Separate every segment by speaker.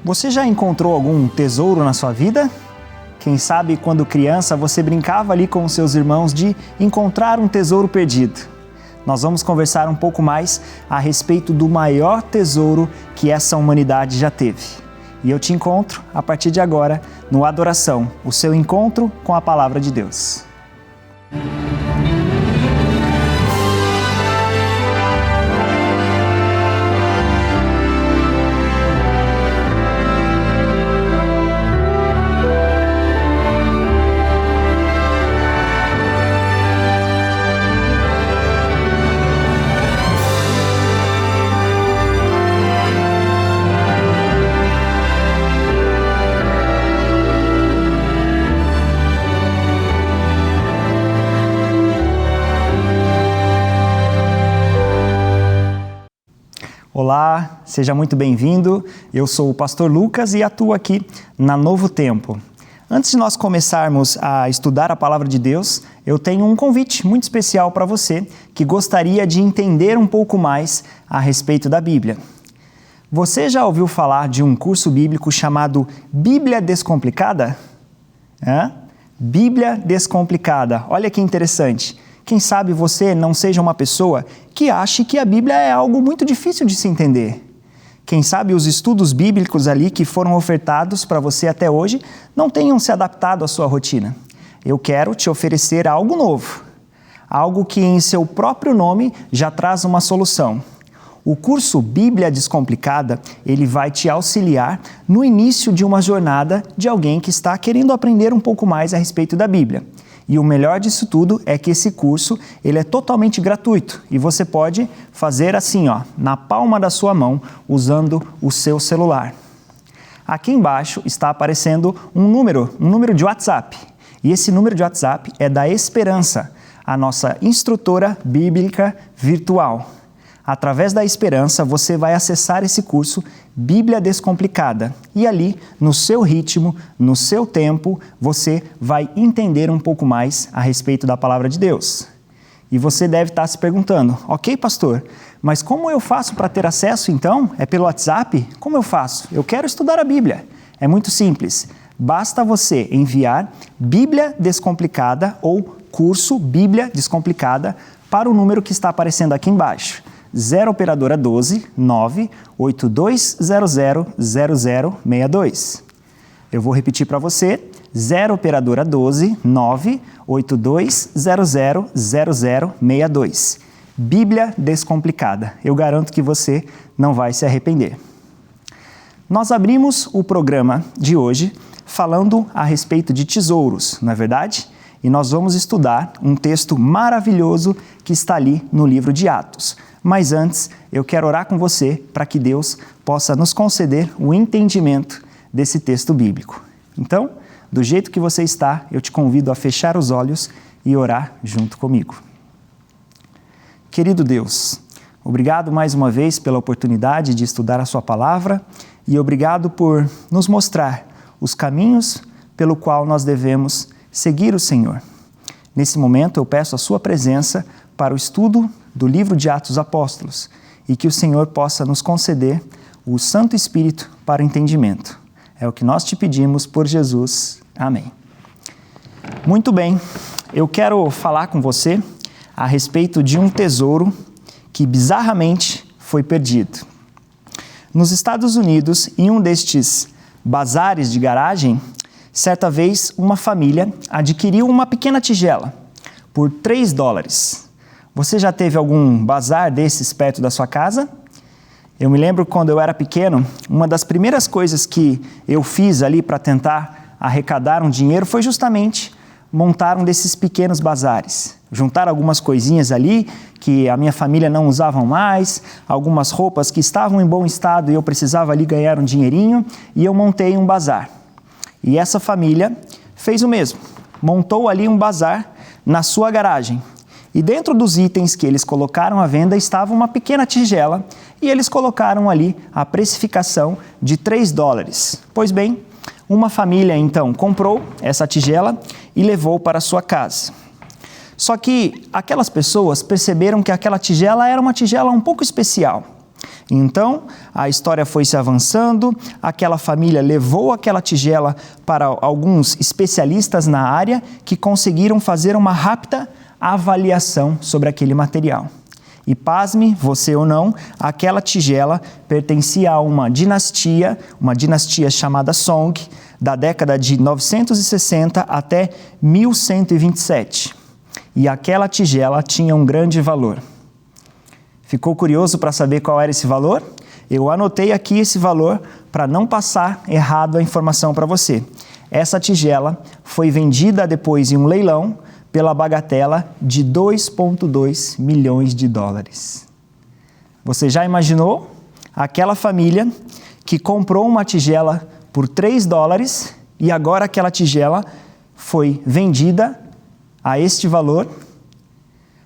Speaker 1: Você já encontrou algum tesouro na sua vida? Quem sabe quando criança você brincava ali com os seus irmãos de encontrar um tesouro perdido. Nós vamos conversar um pouco mais a respeito do maior tesouro que essa humanidade já teve. E eu te encontro a partir de agora no Adoração, o seu encontro com a Palavra de Deus. Olá, seja muito bem-vindo. Eu sou o pastor Lucas e atuo aqui na Novo Tempo. Antes de nós começarmos a estudar a Palavra de Deus, eu tenho um convite muito especial para você que gostaria de entender um pouco mais a respeito da Bíblia. Você já ouviu falar de um curso bíblico chamado Bíblia Descomplicada? Bíblia Descomplicada. Olha que interessante. Quem sabe você não seja uma pessoa que ache que a Bíblia é algo muito difícil de se entender. Quem sabe os estudos bíblicos ali que foram ofertados para você até hoje não tenham se adaptado à sua rotina. Eu quero te oferecer algo novo, algo que em seu próprio nome já traz uma solução. O curso Bíblia Descomplicada, ele vai te auxiliar no início de uma jornada de alguém que está querendo aprender um pouco mais a respeito da Bíblia. E o melhor disso tudo é que esse curso ele é totalmente gratuito e você pode fazer assim, na palma da sua mão, usando o seu celular. Aqui embaixo está aparecendo um número de WhatsApp. E esse número de WhatsApp é da Esperança, a nossa instrutora bíblica virtual. Através da Esperança, você vai acessar esse curso Bíblia Descomplicada. E ali, no seu ritmo, no seu tempo, você vai entender um pouco mais a respeito da Palavra de Deus. E você deve estar se perguntando, ok, pastor, mas como eu faço para ter acesso então? É pelo WhatsApp? Como eu faço? Eu quero estudar a Bíblia. É muito simples. Basta você enviar Bíblia Descomplicada ou curso Bíblia Descomplicada para o número que está aparecendo aqui embaixo. 0 operadora 12 98200 0062. Eu vou repetir para você. 0 operadora 12 98200 0062. Bíblia Descomplicada. Eu garanto que você não vai se arrepender. Nós abrimos o programa de hoje falando a respeito de tesouros, não é verdade? E nós vamos estudar um texto maravilhoso que está ali no livro de Atos. Mas antes, eu quero orar com você para que Deus possa nos conceder o entendimento desse texto bíblico. Então, do jeito que você está, eu te convido a fechar os olhos e orar junto comigo. Querido Deus, obrigado mais uma vez pela oportunidade de estudar a sua palavra e obrigado por nos mostrar os caminhos pelo qual nós devemos seguir o Senhor. Nesse momento, eu peço a sua presença para o estudo do livro de Atos dos Apóstolos e que o Senhor possa nos conceder o Santo Espírito para o entendimento. É o que nós te pedimos por Jesus. Amém. Muito bem, eu quero falar com você a respeito de um tesouro que bizarramente foi perdido. Nos Estados Unidos, em um destes bazares de garagem, certa vez uma família adquiriu uma pequena tigela por $3. Você já teve algum bazar desses perto da sua casa? Eu me lembro quando eu era pequeno, uma das primeiras coisas que eu fiz ali para tentar arrecadar um dinheiro foi justamente montar um desses pequenos bazares. Juntar algumas coisinhas ali que a minha família não usava mais, algumas roupas que estavam em bom estado e eu precisava ali ganhar um dinheirinho, e eu montei um bazar. E essa família fez o mesmo, montou ali um bazar na sua garagem. E dentro dos itens que eles colocaram à venda estava uma pequena tigela e eles colocaram ali a precificação de $3. Pois bem, uma família então comprou essa tigela e levou para sua casa. Só que aquelas pessoas perceberam que aquela tigela era uma tigela um pouco especial. Então, a história foi se avançando, aquela família levou aquela tigela para alguns especialistas na área que conseguiram fazer uma rápida avaliação sobre aquele material. E pasme, você ou não, aquela tigela pertencia a uma dinastia chamada Song, da década de 960 até 1127. E aquela tigela tinha um grande valor. Ficou curioso para saber qual era esse valor? Eu anotei aqui esse valor para não passar errado a informação para você. Essa tigela foi vendida depois em um leilão pela bagatela de 2,2 milhões de dólares. Você já imaginou aquela família que comprou uma tigela por 3 dólares e agora aquela tigela foi vendida a este valor?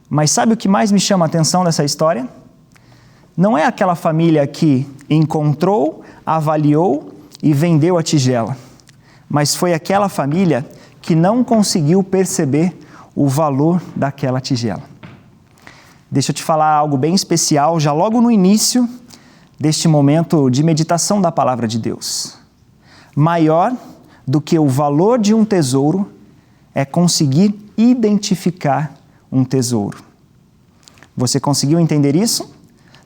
Speaker 1: Mas sabe o que mais me chama a atenção dessa história? Não é aquela família que encontrou, avaliou e vendeu a tigela, mas foi aquela família que não conseguiu perceber o valor daquela tigela. Deixa eu te falar algo bem especial, já logo no início deste momento de meditação da Palavra de Deus. Maior do que o valor de um tesouro é conseguir identificar um tesouro. Você conseguiu entender isso?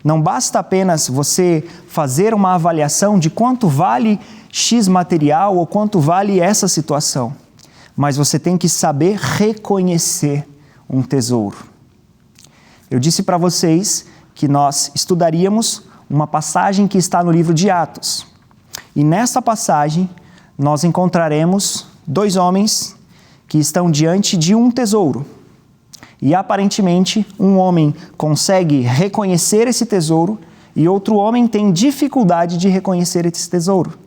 Speaker 1: Não basta apenas você fazer uma avaliação de quanto vale X material ou quanto vale essa situação, mas você tem que saber reconhecer um tesouro. Eu disse para vocês que nós estudaríamos uma passagem que está no livro de Atos. E nessa passagem nós encontraremos 2 homens que estão diante de um tesouro. E aparentemente um homem consegue reconhecer esse tesouro e outro homem tem dificuldade de reconhecer esse tesouro.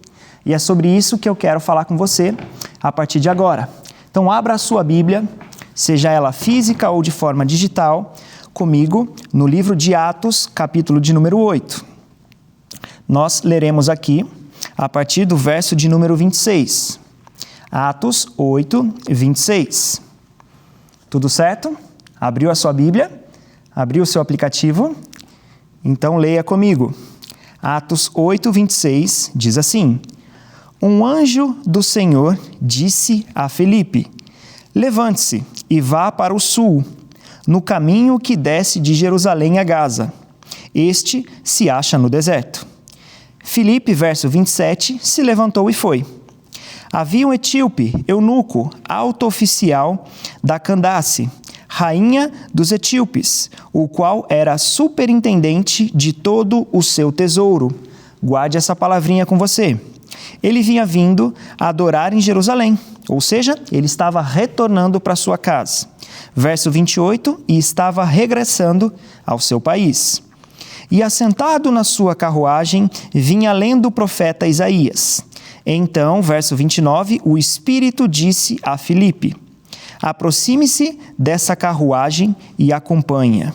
Speaker 1: E é sobre isso que eu quero falar com você a partir de agora. Então abra a sua Bíblia, seja ela física ou de forma digital, comigo no livro de Atos, capítulo de número 8. Nós leremos aqui a partir do verso de número 26. Atos 8, 26. Tudo certo? Abriu a sua Bíblia? Abriu o seu aplicativo? Então leia comigo. Atos 8, 26 diz assim: Um anjo do Senhor disse a Filipe: Levante-se e vá para o sul, no caminho que desce de Jerusalém a Gaza. Este se acha no deserto. Filipe, verso 27, se levantou e foi. Havia um etíope, eunuco, alto oficial da Candace, rainha dos etíopes, o qual era superintendente de todo o seu tesouro. Guarde essa palavrinha com você. Ele vinha vindo a adorar em Jerusalém, ou seja, ele estava retornando para sua casa. Verso 28, e estava regressando ao seu país. E assentado na sua carruagem, vinha lendo o profeta Isaías. Então, verso 29, o Espírito disse a Filipe: Aproxime-se dessa carruagem e acompanha.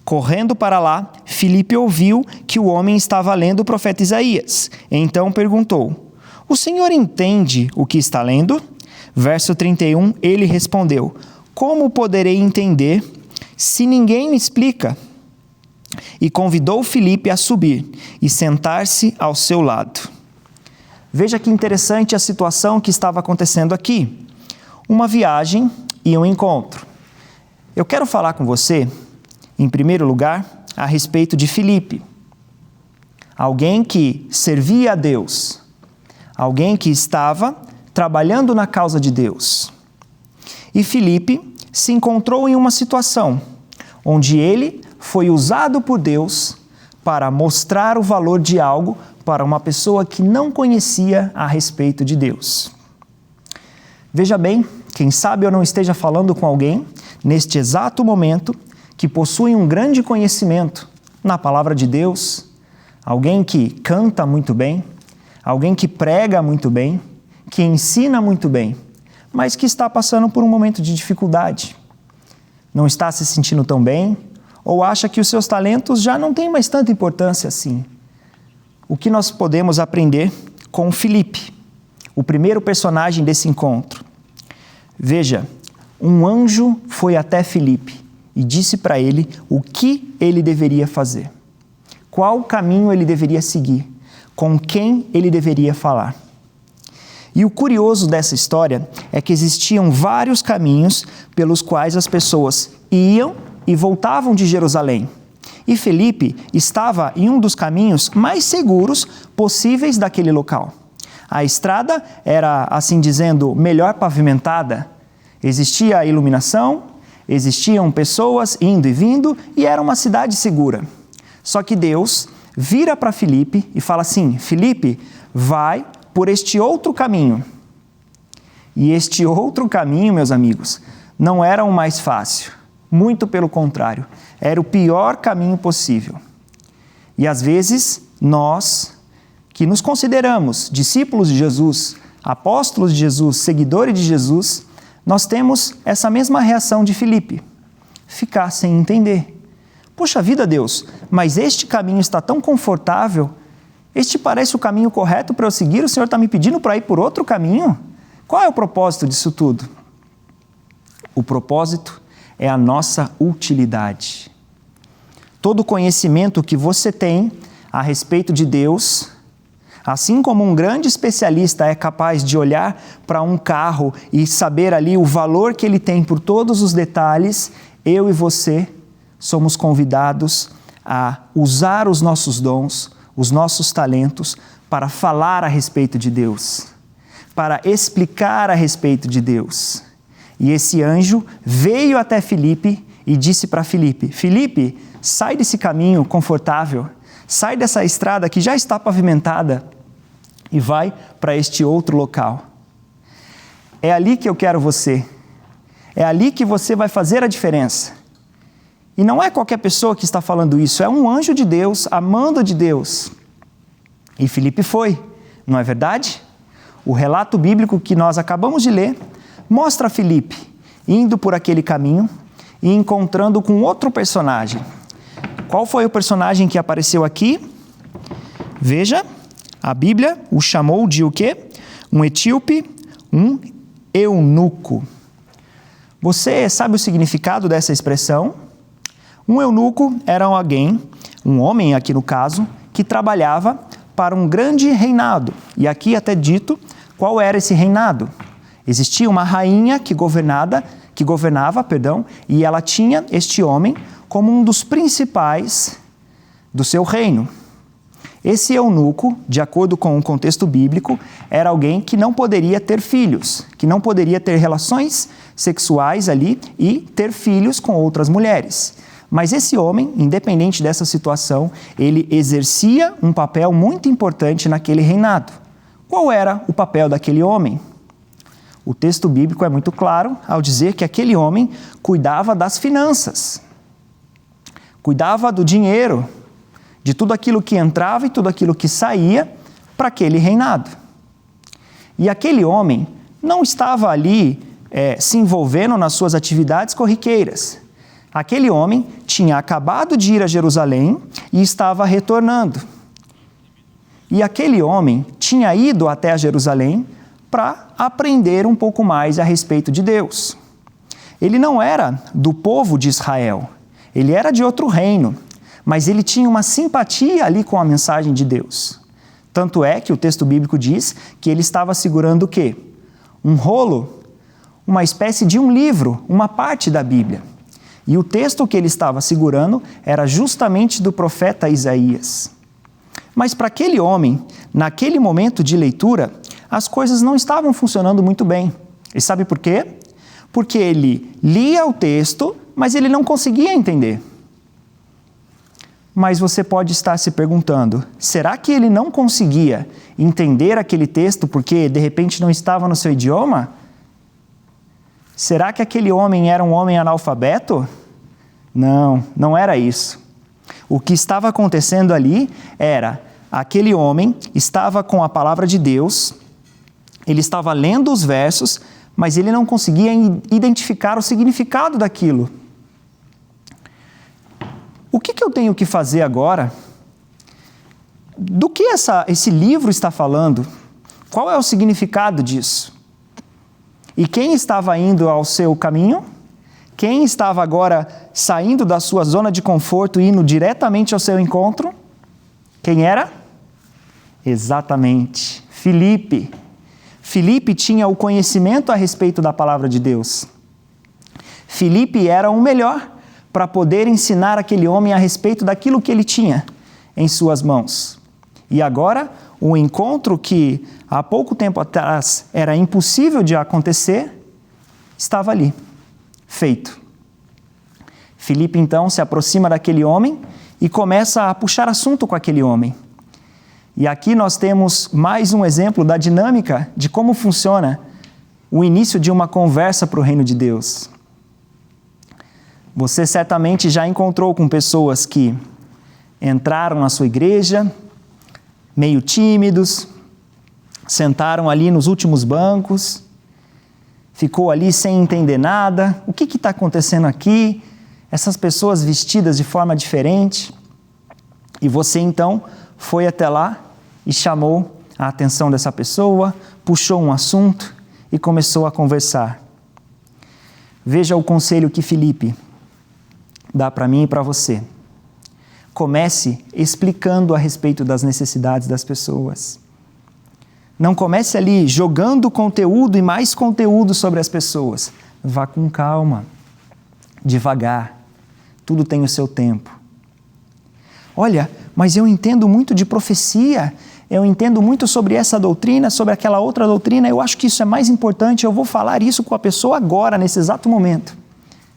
Speaker 1: Correndo para lá, Filipe ouviu que o homem estava lendo o profeta Isaías. Então perguntou: O senhor entende o que está lendo? Verso 31, ele respondeu: Como poderei entender se ninguém me explica? E convidou Filipe a subir e sentar-se ao seu lado. Veja que interessante a situação que estava acontecendo aqui. Uma viagem e um encontro. Eu quero falar com você, em primeiro lugar, a respeito de Filipe. Alguém que servia a Deus. Alguém que estava trabalhando na causa de Deus. E Filipe se encontrou em uma situação onde ele foi usado por Deus para mostrar o valor de algo para uma pessoa que não conhecia a respeito de Deus. Veja bem, quem sabe eu não esteja falando com alguém, neste exato momento, que possui um grande conhecimento na palavra de Deus, alguém que canta muito bem, alguém que prega muito bem, que ensina muito bem, mas que está passando por um momento de dificuldade. Não está se sentindo tão bem, ou acha que os seus talentos já não têm mais tanta importância assim. O que nós podemos aprender com Filipe, o primeiro personagem desse encontro? Veja, um anjo foi até Filipe e disse para ele o que ele deveria fazer. qual caminho ele deveria seguir, com quem ele deveria falar. E o curioso dessa história é que existiam vários caminhos pelos quais as pessoas iam e voltavam de Jerusalém. E Felipe estava em um dos caminhos mais seguros possíveis daquele local. A estrada era, assim dizendo, melhor pavimentada. Existia iluminação, existiam pessoas indo e vindo e era uma cidade segura. Só que Deus vira para Felipe e fala assim: Felipe, vai por este outro caminho. E este outro caminho, meus amigos, não era o mais fácil. Muito pelo contrário, era o pior caminho possível. E às vezes, nós, que nos consideramos discípulos de Jesus, apóstolos de Jesus, seguidores de Jesus, nós temos essa mesma reação de Felipe: ficar sem entender. Poxa vida, Deus, mas este caminho está tão confortável, este parece o caminho correto para eu seguir, o Senhor está me pedindo para ir por outro caminho? Qual é o propósito disso tudo? O propósito é a nossa utilidade. Todo conhecimento que você tem a respeito de Deus, assim como um grande especialista é capaz de olhar para um carro e saber ali o valor que ele tem por todos os detalhes, eu e você somos convidados a usar os nossos dons, os nossos talentos para falar a respeito de Deus, para explicar a respeito de Deus. E esse anjo veio até Felipe e disse para Felipe: Felipe, sai desse caminho confortável, sai dessa estrada que já está pavimentada e vai para este outro local. É ali que eu quero você. É ali que você vai fazer a diferença. E não é qualquer pessoa que está falando isso, é um anjo de Deus, amando de Deus. E Felipe foi, não é verdade? O relato bíblico que nós acabamos de ler mostra Felipe indo por aquele caminho e encontrando com outro personagem. Qual foi o personagem que apareceu aqui? Veja, a Bíblia o chamou de o quê? Um etíope, um eunuco. Você sabe o significado dessa expressão? Um eunuco era alguém, um homem aqui no caso, que trabalhava para um grande reinado. E aqui até dito qual era esse reinado. Existia uma rainha que governava, e ela tinha este homem como um dos principais do seu reino. Esse eunuco, de acordo com o contexto bíblico, era alguém que não poderia ter filhos, que não poderia ter relações sexuais ali e ter filhos com outras mulheres. Mas esse homem, independente dessa situação, ele exercia um papel muito importante naquele reinado. Qual era o papel daquele homem? O texto bíblico é muito claro ao dizer que aquele homem cuidava das finanças, cuidava do dinheiro, de tudo aquilo que entrava e tudo aquilo que saía para aquele reinado. E aquele homem não estava ali se envolvendo nas suas atividades corriqueiras. Aquele homem tinha acabado de ir a Jerusalém e estava retornando. E aquele homem tinha ido até a Jerusalém para aprender um pouco mais a respeito de Deus. Ele não era do povo de Israel, ele era de outro reino, mas ele tinha uma simpatia ali com a mensagem de Deus. Tanto é que o texto bíblico diz que ele estava segurando o quê? Um rolo, uma espécie de um livro, uma parte da Bíblia. E o texto que ele estava segurando era justamente do profeta Isaías. Mas para aquele homem, naquele momento de leitura, as coisas não estavam funcionando muito bem. E sabe por quê? Porque ele lia o texto, mas ele não conseguia entender. Mas você pode estar se perguntando, será que ele não conseguia entender aquele texto porque de repente não estava no seu idioma? Será que aquele homem era um homem analfabeto? Não, não era isso. O que estava acontecendo ali era, aquele homem estava com a palavra de Deus, ele estava lendo os versos, mas ele não conseguia identificar o significado daquilo. O que eu tenho que fazer agora? Do que esse livro está falando? Qual é o significado disso? E quem estava indo ao seu caminho? Quem estava agora saindo da sua zona de conforto e indo diretamente ao seu encontro? Quem era? Exatamente, Filipe. Filipe tinha o conhecimento a respeito da palavra de Deus. Filipe era o melhor para poder ensinar aquele homem a respeito daquilo que ele tinha em suas mãos. E agora, um encontro que há pouco tempo atrás era impossível de acontecer, estava ali, feito. Filipe então se aproxima daquele homem e começa a puxar assunto com aquele homem. E aqui nós temos mais um exemplo da dinâmica de como funciona o início de uma conversa para o reino de Deus. Você certamente já encontrou com pessoas que entraram na sua igreja, meio tímidos, sentaram ali nos últimos bancos, ficou ali sem entender nada. O que está acontecendo aqui? Essas pessoas vestidas de forma diferente. E você então foi até lá e chamou a atenção dessa pessoa, puxou um assunto e começou a conversar. Veja o conselho que Filipe dá para mim e para você. Comece explicando a respeito das necessidades das pessoas. Não comece ali jogando conteúdo e mais conteúdo sobre as pessoas. Vá com calma, devagar. Tudo tem o seu tempo. Olha, mas eu entendo muito de profecia, eu entendo muito sobre essa doutrina, sobre aquela outra doutrina, eu acho que isso é mais importante, eu vou falar isso com a pessoa agora, nesse exato momento.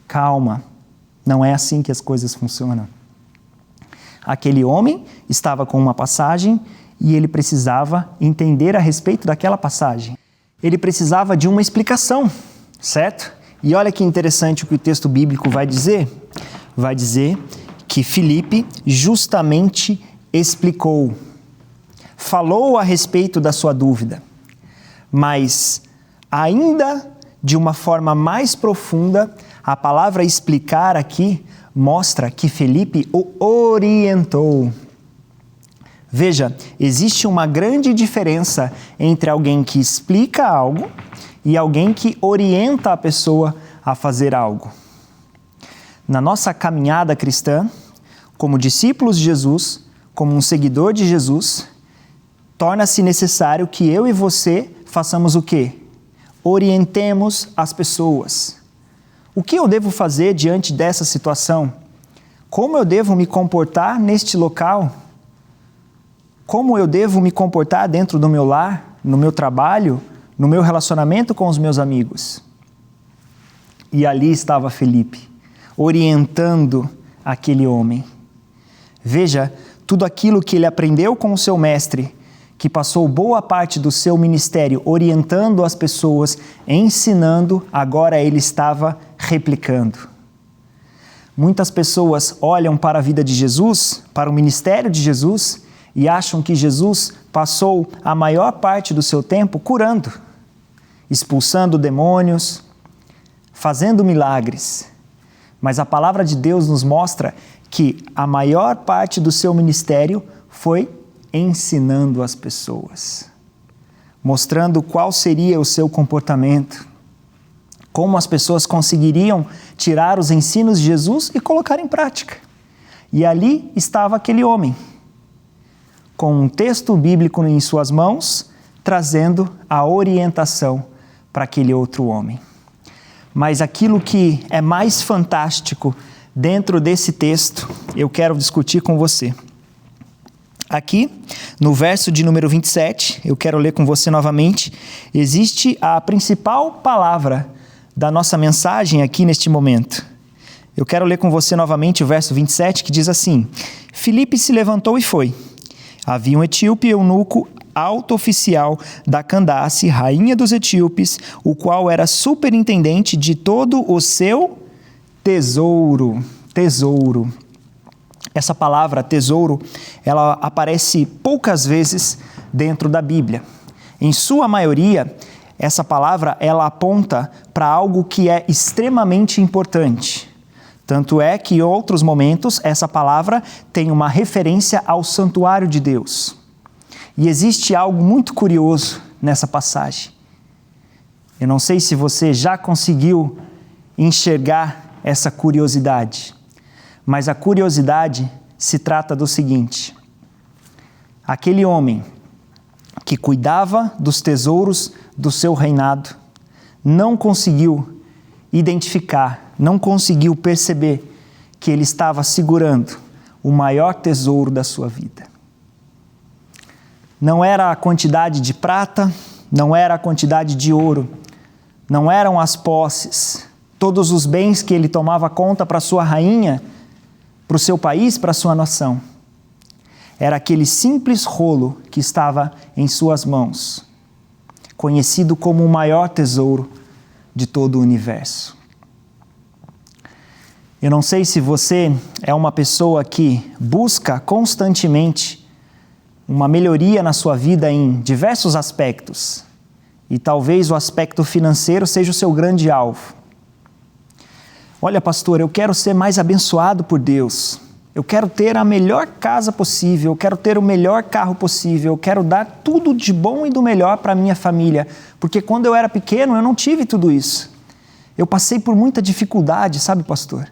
Speaker 1: Calma, não é assim que as coisas funcionam. Aquele homem estava com uma passagem e ele precisava entender a respeito daquela passagem. Ele precisava de uma explicação, certo? E olha que interessante o que o texto bíblico vai dizer. Vai dizer que Filipe justamente explicou, falou a respeito da sua dúvida, mas ainda de uma forma mais profunda, a palavra explicar aqui mostra que Filipe o orientou. Veja, existe uma grande diferença entre alguém que explica algo e alguém que orienta a pessoa a fazer algo. Na nossa caminhada cristã, como discípulos de Jesus, como um seguidor de Jesus, torna-se necessário que eu e você façamos o quê? Orientemos as pessoas. O que eu devo fazer diante dessa situação? Como eu devo me comportar neste local? Como eu devo me comportar dentro do meu lar, no meu trabalho, no meu relacionamento com os meus amigos? E ali estava Filipe, orientando aquele homem. Veja, tudo aquilo que ele aprendeu com o seu mestre, que passou boa parte do seu ministério orientando as pessoas, ensinando, agora ele estava replicando. Muitas pessoas olham para a vida de Jesus, para o ministério de Jesus, e acham que Jesus passou a maior parte do seu tempo curando, expulsando demônios, fazendo milagres. Mas a palavra de Deus nos mostra que a maior parte do seu ministério foi ensinando as pessoas, mostrando qual seria o seu comportamento, como as pessoas conseguiriam tirar os ensinos de Jesus e colocar em prática. E ali estava aquele homem, com um texto bíblico em suas mãos, trazendo a orientação para aquele outro homem. Mas aquilo que é mais fantástico dentro desse texto, eu quero discutir com você. Aqui, no verso de número 27, eu quero ler com você novamente, existe a principal palavra da nossa mensagem aqui neste momento. Eu quero ler com você novamente o verso 27, que diz assim: Filipe se levantou e foi. Havia um etíope eunuco, alto oficial da Candace, rainha dos etíopes, o qual era superintendente de todo o seu tesouro. Tesouro. Essa palavra tesouro, ela aparece poucas vezes dentro da Bíblia. Em sua maioria, essa palavra ela aponta para algo que é extremamente importante. Tanto é que em outros momentos essa palavra tem uma referência ao santuário de Deus. E existe algo muito curioso nessa passagem. Eu não sei se você já conseguiu enxergar essa curiosidade, mas a curiosidade se trata do seguinte: aquele homem que cuidava dos tesouros do seu reinado, não conseguiu identificar, não conseguiu perceber que ele estava segurando o maior tesouro da sua vida. Não era a quantidade de prata, não era a quantidade de ouro, não eram as posses, todos os bens que ele tomava conta para sua rainha, para o seu país, para a sua nação. Era aquele simples rolo que estava em suas mãos, conhecido como o maior tesouro de todo o universo. Eu não sei se você é uma pessoa que busca constantemente uma melhoria na sua vida em diversos aspectos, e talvez o aspecto financeiro seja o seu grande alvo. Olha, pastor, eu quero ser mais abençoado por Deus. Eu quero ter a melhor casa possível, eu quero ter o melhor carro possível, eu quero dar tudo de bom e do melhor para a minha família, porque quando eu era pequeno eu não tive tudo isso. Eu passei por muita dificuldade, sabe, pastor?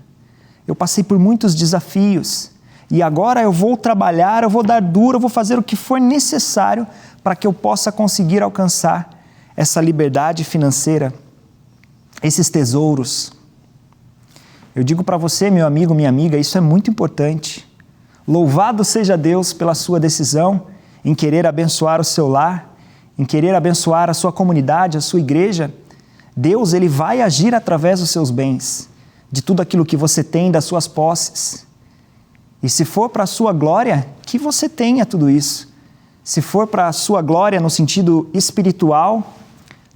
Speaker 1: Eu passei por muitos desafios e agora eu vou trabalhar, eu vou dar duro, eu vou fazer o que for necessário para que eu possa conseguir alcançar essa liberdade financeira, esses tesouros. Eu digo para você, meu amigo, minha amiga, isso é muito importante. Louvado seja Deus pela sua decisão em querer abençoar o seu lar, em querer abençoar a sua comunidade, a sua igreja. Deus, Ele vai agir através dos seus bens, de tudo aquilo que você tem, das suas posses. E se for para a sua glória, que você tenha tudo isso. Se for para a sua glória no sentido espiritual,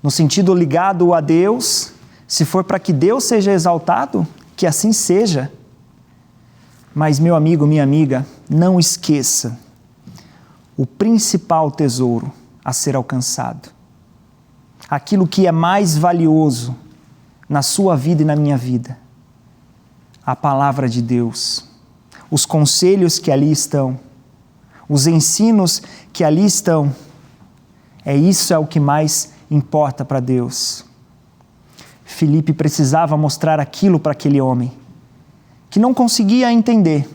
Speaker 1: no sentido ligado a Deus, se for para que Deus seja exaltado, que assim seja. Mas, meu amigo, minha amiga, não esqueça o principal tesouro a ser alcançado. Aquilo que é mais valioso na sua vida e na minha vida. A palavra de Deus, os conselhos que ali estão, os ensinos que ali estão. Isso é o que mais importa para Deus. Filipe precisava mostrar aquilo para aquele homem, que não conseguia entender.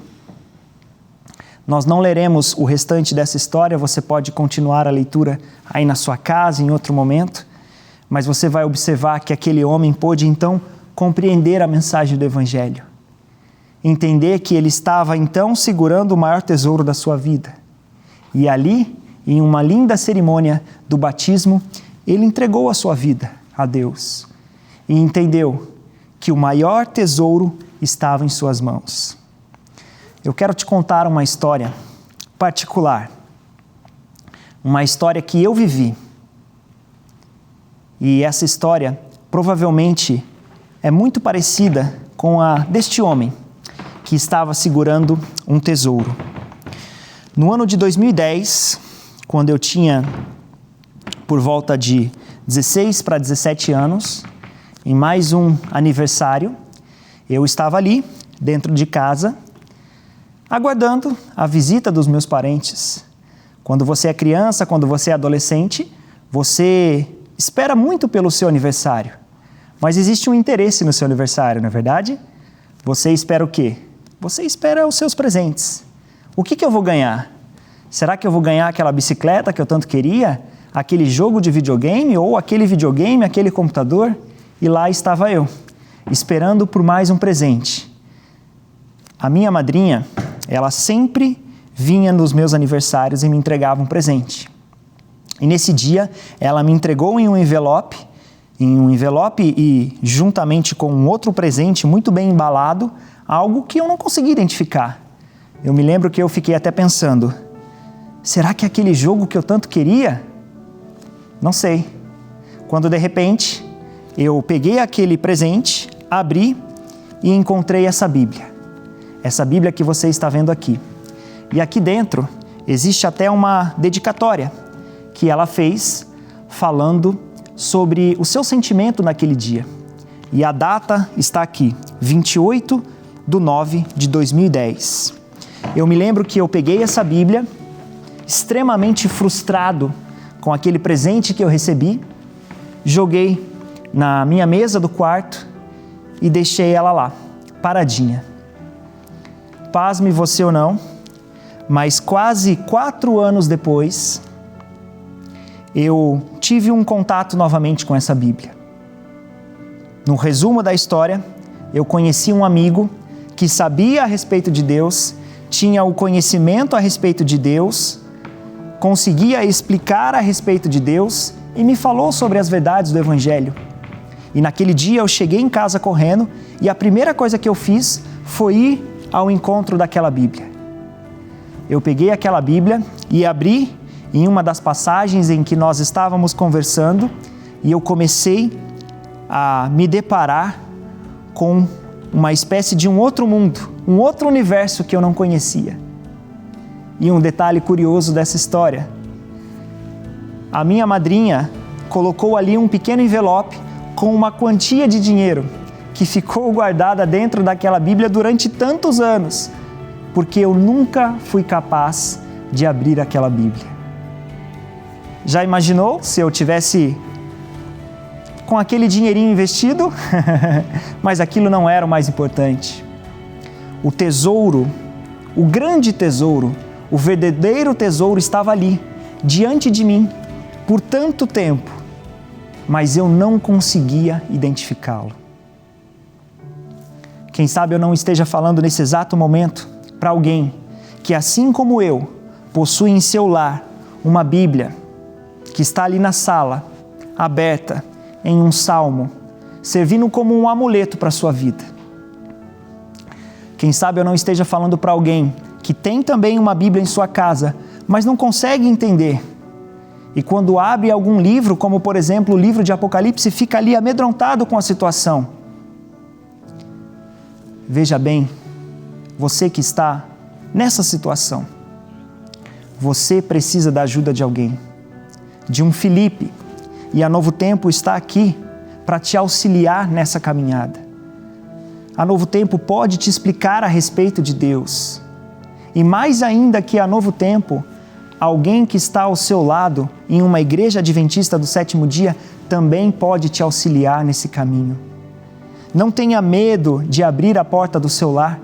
Speaker 1: Nós não leremos o restante dessa história, você pode continuar a leitura aí na sua casa, em outro momento, mas você vai observar que aquele homem pôde então compreender a mensagem do Evangelho, entender que ele estava então segurando o maior tesouro da sua vida. E ali, em uma linda cerimônia do batismo, ele entregou a sua vida a Deus. E entendeu que o maior tesouro estava em suas mãos. Eu quero te contar uma história particular, uma história que eu vivi. E essa história provavelmente é muito parecida com a deste homem que estava segurando um tesouro. No ano de 2010, quando eu tinha por volta de 16 para 17 anos, em mais um aniversário, eu estava ali, dentro de casa, aguardando a visita dos meus parentes. Quando você é criança, quando você é adolescente, você espera muito pelo seu aniversário. Mas existe um interesse no seu aniversário, não é verdade? Você espera o quê? Você espera os seus presentes. O que eu vou ganhar? Será que eu vou ganhar aquela bicicleta que eu tanto queria? Aquele jogo de videogame? Ou aquele videogame, aquele computador? E lá estava eu, esperando por mais um presente. A minha madrinha, ela sempre vinha nos meus aniversários e me entregava um presente. E nesse dia, ela me entregou em um envelope e juntamente com um outro presente muito bem embalado, algo que eu não consegui identificar. Eu me lembro que eu fiquei até pensando, será que é aquele jogo que eu tanto queria? Não sei. Quando de repente eu peguei aquele presente, abri e encontrei essa Bíblia. Essa Bíblia que você está vendo aqui. E aqui dentro existe até uma dedicatória que ela fez falando sobre o seu sentimento naquele dia. E a data está aqui, 28/9/2010. Eu me lembro que eu peguei essa Bíblia, extremamente frustrado com aquele presente que eu recebi, joguei na minha mesa do quarto e deixei ela lá, paradinha. Pasme você ou não, Mas quase 4 anos depois, eu tive um contato novamente com essa Bíblia. No resumo da história, eu conheci um amigo que sabia a respeito de Deus, tinha o conhecimento a respeito de Deus, conseguia explicar a respeito de Deus e me falou sobre as verdades do Evangelho. E naquele dia eu cheguei em casa correndo e a primeira coisa que eu fiz foi ir ao encontro daquela Bíblia. Eu peguei aquela Bíblia e abri em uma das passagens em que nós estávamos conversando e eu comecei a me deparar com uma espécie de um outro mundo, um outro universo que eu não conhecia. E um detalhe curioso dessa história: a minha madrinha colocou ali um pequeno envelope com uma quantia de dinheiro que ficou guardada dentro daquela Bíblia durante tantos anos, porque eu nunca fui capaz de abrir aquela Bíblia. Já imaginou se eu tivesse com aquele dinheirinho investido? Mas aquilo não era o mais importante. O tesouro, o grande tesouro, o verdadeiro tesouro estava ali, diante de mim, por tanto tempo, mas eu não conseguia identificá-lo. Quem sabe eu não esteja falando nesse exato momento para alguém que, assim como eu, possui em seu lar uma Bíblia que está ali na sala, aberta, em um salmo, servindo como um amuleto para a sua vida. Quem sabe eu não esteja falando para alguém que tem também uma Bíblia em sua casa, mas não consegue entender. E quando abre algum livro, como por exemplo o livro de Apocalipse, fica ali amedrontado com a situação. Veja bem, você que está nessa situação, você precisa da ajuda de alguém, de um Felipe, e a Novo Tempo está aqui para te auxiliar nessa caminhada. A Novo Tempo pode te explicar a respeito de Deus. E mais ainda que a Novo Tempo, alguém que está ao seu lado em uma igreja adventista do 7º dia também pode te auxiliar nesse caminho. Não tenha medo de abrir a porta do seu lar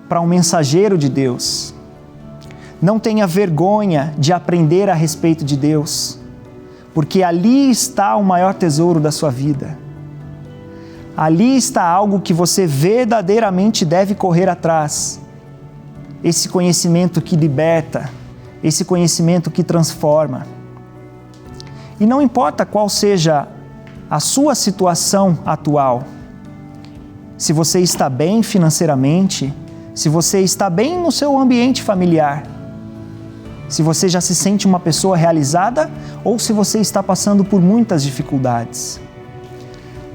Speaker 1: para um mensageiro de Deus. Não tenha vergonha de aprender a respeito de Deus, porque ali está o maior tesouro da sua vida. Ali está algo que você verdadeiramente deve correr atrás. Esse conhecimento que liberta, esse conhecimento que transforma. E não importa qual seja a sua situação atual, se você está bem financeiramente, se você está bem no seu ambiente familiar, se você já se sente uma pessoa realizada ou se você está passando por muitas dificuldades.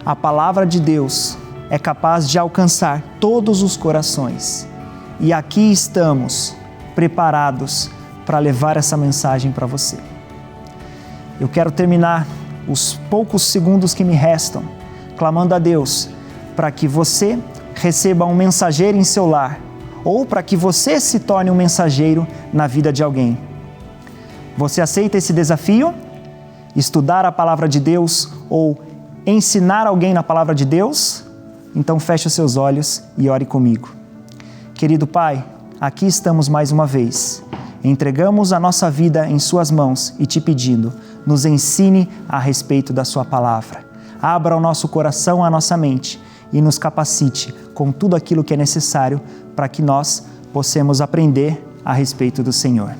Speaker 1: A palavra de Deus é capaz de alcançar todos os corações. E aqui estamos preparados para levar essa mensagem para você. Eu quero terminar os poucos segundos que me restam clamando a Deus para que você receba um mensageiro em seu lar ou para que você se torne um mensageiro na vida de alguém. Você aceita esse desafio? Estudar a palavra de Deus ou ensinar alguém na palavra de Deus? Então feche os seus olhos e ore comigo. Querido Pai, aqui estamos mais uma vez. Entregamos a nossa vida em Suas mãos e te pedindo, nos ensine a respeito da Sua palavra. Abra o nosso coração, a nossa mente e nos capacite com tudo aquilo que é necessário para que nós possamos aprender a respeito do Senhor.